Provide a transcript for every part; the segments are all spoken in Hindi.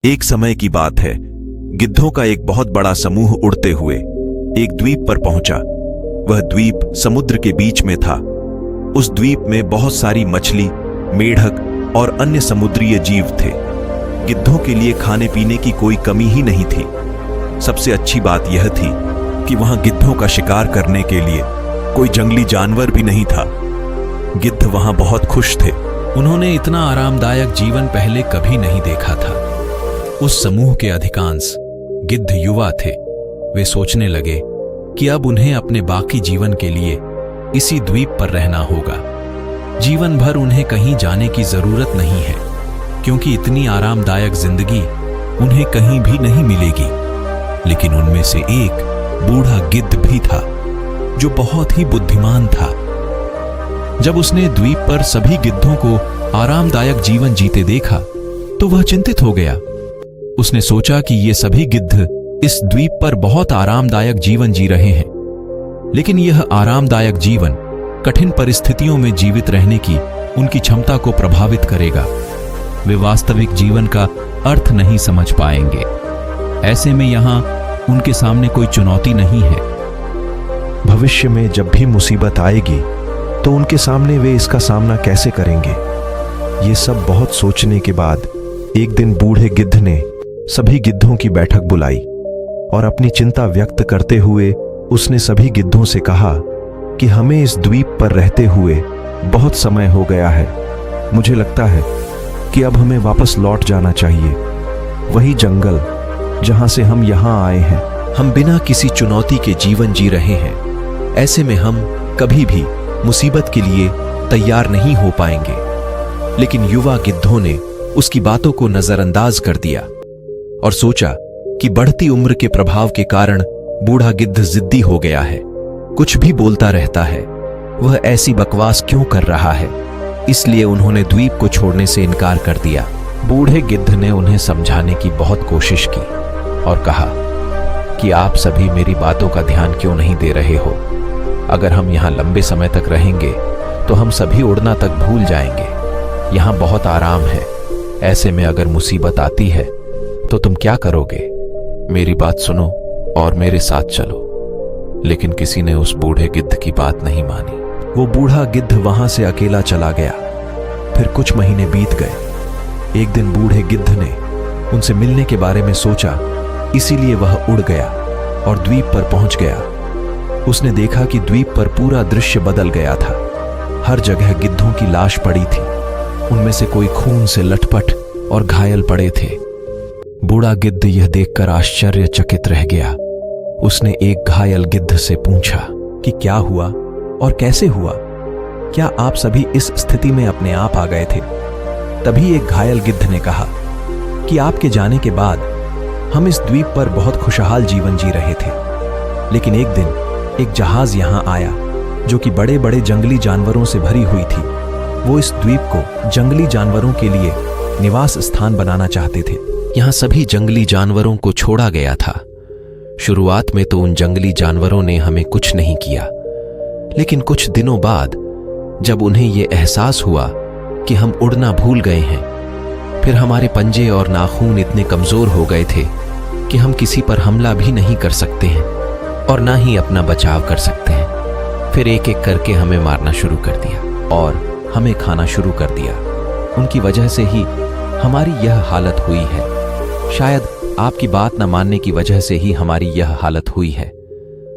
एक समय की बात है। गिद्धों का एक बहुत बड़ा समूह उड़ते हुए एक द्वीप पर पहुंचा। वह द्वीप समुद्र के बीच में था। उस द्वीप में बहुत सारी मछली, मेढक और अन्य समुद्रीय जीव थे। गिद्धों के लिए खाने पीने की कोई कमी ही नहीं थी। सबसे अच्छी बात यह थी कि वहां गिद्धों का शिकार करने के लिए कोई जंगली जानवर भी नहीं था। गिद्ध वहां बहुत खुश थे। उन्होंने इतना आरामदायक जीवन पहले कभी नहीं देखा था। उस समूह के अधिकांश गिद्ध युवा थे। वे सोचने लगे कि अब उन्हें अपने बाकी जीवन के लिए इसी द्वीप पर रहना होगा। जीवन भर उन्हें कहीं जाने की जरूरत नहीं है, क्योंकि इतनी आरामदायक जिंदगी उन्हें कहीं भी नहीं मिलेगी। लेकिन उनमें से एक बूढ़ा गिद्ध भी था जो बहुत ही बुद्धिमान था। जब उसने द्वीप पर सभी गिद्धों को आरामदायक जीवन जीते देखा तो वह चिंतित हो गया। उसने सोचा कि ये सभी गिद्ध इस द्वीप पर बहुत आरामदायक जीवन जी रहे हैं, लेकिन यह आरामदायक जीवन कठिन परिस्थितियों में जीवित रहने की उनकी क्षमता को प्रभावित करेगा। वे वास्तविक जीवन का अर्थ नहीं समझ पाएंगे। ऐसे में यहां उनके सामने कोई चुनौती नहीं है। भविष्य में जब भी मुसीबत आएगी तो उनके सामने वे इसका सामना कैसे करेंगे? ये सब बहुत सोचने के बाद एक दिन बूढ़े गिद्ध ने सभी गिद्धों की बैठक बुलाई और अपनी चिंता व्यक्त करते हुए उसने सभी गिद्धों से कहा कि हमें इस द्वीप पर रहते हुए बहुत समय हो गया है। मुझे लगता है कि अब हमें वापस लौट जाना चाहिए, वही जंगल जहां से हम यहां आए हैं। हम बिना किसी चुनौती के जीवन जी रहे हैं। ऐसे में हम कभी भी मुसीबत के लिए तैयार नहीं हो पाएंगे। लेकिन युवा गिद्धों ने उसकी बातों को नजरअंदाज कर दिया और सोचा कि बढ़ती उम्र के प्रभाव के कारण बूढ़ा गिद्ध जिद्दी हो गया है, कुछ भी बोलता रहता है। वह ऐसी बकवास क्यों कर रहा है? इसलिए उन्होंने द्वीप को छोड़ने से इनकार कर दिया। बूढ़े गिद्ध ने उन्हें समझाने की बहुत कोशिश की और कहा कि आप सभी मेरी बातों का ध्यान क्यों नहीं दे रहे हो? अगर हम यहाँ लंबे समय तक रहेंगे तो हम सभी उड़ना तक भूल जाएंगे। यहाँ बहुत आराम है। ऐसे में अगर मुसीबत आती है तो तुम क्या करोगे? मेरी बात सुनो और मेरे साथ चलो। लेकिन किसी ने उस बूढ़े गिद्ध की बात नहीं मानी। वो बूढ़ा गिद्ध वहां से अकेला चला गया। फिर कुछ महीने बीत गए। एक दिन बूढ़े गिद्ध ने उनसे मिलने के बारे में सोचा, इसीलिए वह उड़ गया और द्वीप पर पहुंच गया। उसने देखा कि द्वीप पर पूरा दृश्य बदल गया था। हर जगह गिद्धों की लाश पड़ी थी। उनमें से कोई खून से लटपट और घायल पड़े थे। बूढ़ा गिद्ध यह देखकर आश्चर्यचकित रह गया। उसने एक घायल गिद्ध से पूछा कि क्या हुआ और कैसे हुआ? क्या आप सभी इस स्थिति में अपने आप आ गए थे? तभी एक घायल गिद्ध ने कहा कि आपके जाने के बाद हम इस द्वीप पर बहुत खुशहाल जीवन जी रहे थे। लेकिन एक दिन एक जहाज यहां आया जो कि बड़े बड़े जंगली जानवरों से भरी हुई थी। वो इस द्वीप को जंगली जानवरों के लिए निवास स्थान बनाना चाहते थे। यहाँ सभी जंगली जानवरों को छोड़ा गया था। शुरुआत में तो उन जंगली जानवरों ने हमें कुछ नहीं किया, लेकिन कुछ दिनों बाद जब उन्हें यह एहसास हुआ कि हम उड़ना भूल गए हैं, फिर हमारे पंजे और नाखून इतने कमजोर हो गए थे कि हम किसी पर हमला भी नहीं कर सकते हैं और ना ही अपना बचाव कर सकते हैं। फिर एक एक करके हमें मारना शुरू कर दिया और हमें खाना शुरू कर दिया। उनकी वजह से ही हमारी यह हालत हुई है। शायद आपकी बात न मानने की वजह से ही हमारी यह हालत हुई है।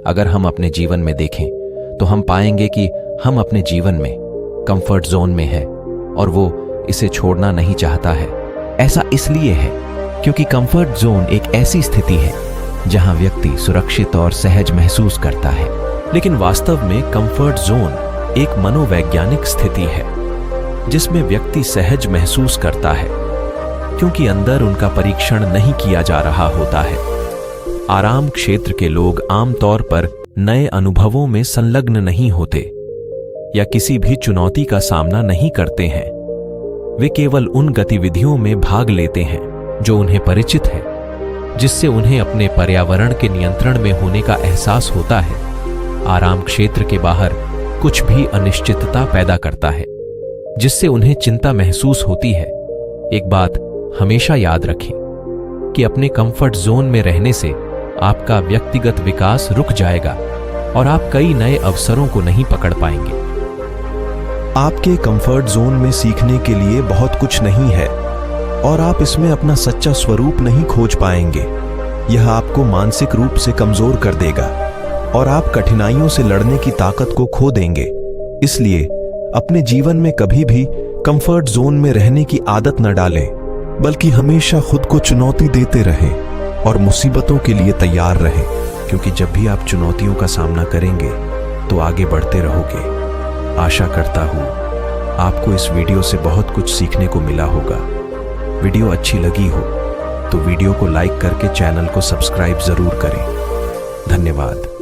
अगर हम अपने जीवन में देखें तो हम पाएंगे कि हम अपने जीवन में कंफर्ट जोन में हैं और वो इसे छोड़ना नहीं चाहता है। ऐसा इसलिए है क्योंकि कंफर्ट जोन एक ऐसी स्थिति है जहां व्यक्ति सुरक्षित और सहज महसूस करता है। लेकिन वास्तव में कंफर्ट जोन एक मनोवैज्ञानिक स्थिति है जिसमें व्यक्ति सहज महसूस करता है, क्योंकि अंदर उनका परीक्षण नहीं किया जा रहा होता है। आराम क्षेत्र के लोग आमतौर पर नए अनुभवों में संलग्न नहीं होते या किसी भी चुनौती का सामना नहीं करते हैं। वे केवल उन गतिविधियों में भाग लेते हैं जो उन्हें परिचित है, जिससे उन्हें अपने पर्यावरण के नियंत्रण में होने का एहसास होता है। आराम क्षेत्र के बाहर कुछ भी अनिश्चितता पैदा करता है, जिससे उन्हें चिंता महसूस होती है। एक बात हमेशा याद रखें, कि अपने कंफर्ट जोन में रहने से आपका व्यक्तिगत विकास रुक जाएगा और आप कई नए अवसरों को नहीं पकड़ पाएंगे। आपके कंफर्ट जोन में सीखने के लिए बहुत कुछ नहीं है और आप इसमें अपना सच्चा स्वरूप नहीं खोज पाएंगे। यह आपको मानसिक रूप से कमजोर कर देगा और आप कठिनाइयों से लड़ने की ताकत को खो देंगे। इसलिए अपने जीवन में कभी भी कंफर्ट जोन में रहने की आदत न डालें, बल्कि हमेशा खुद को चुनौती देते रहें और मुसीबतों के लिए तैयार रहें, क्योंकि जब भी आप चुनौतियों का सामना करेंगे तो आगे बढ़ते रहोगे। आशा करता हूं आपको इस वीडियो से बहुत कुछ सीखने को मिला होगा। वीडियो अच्छी लगी हो तो वीडियो को लाइक करके चैनल को सब्सक्राइब जरूर करें। धन्यवाद।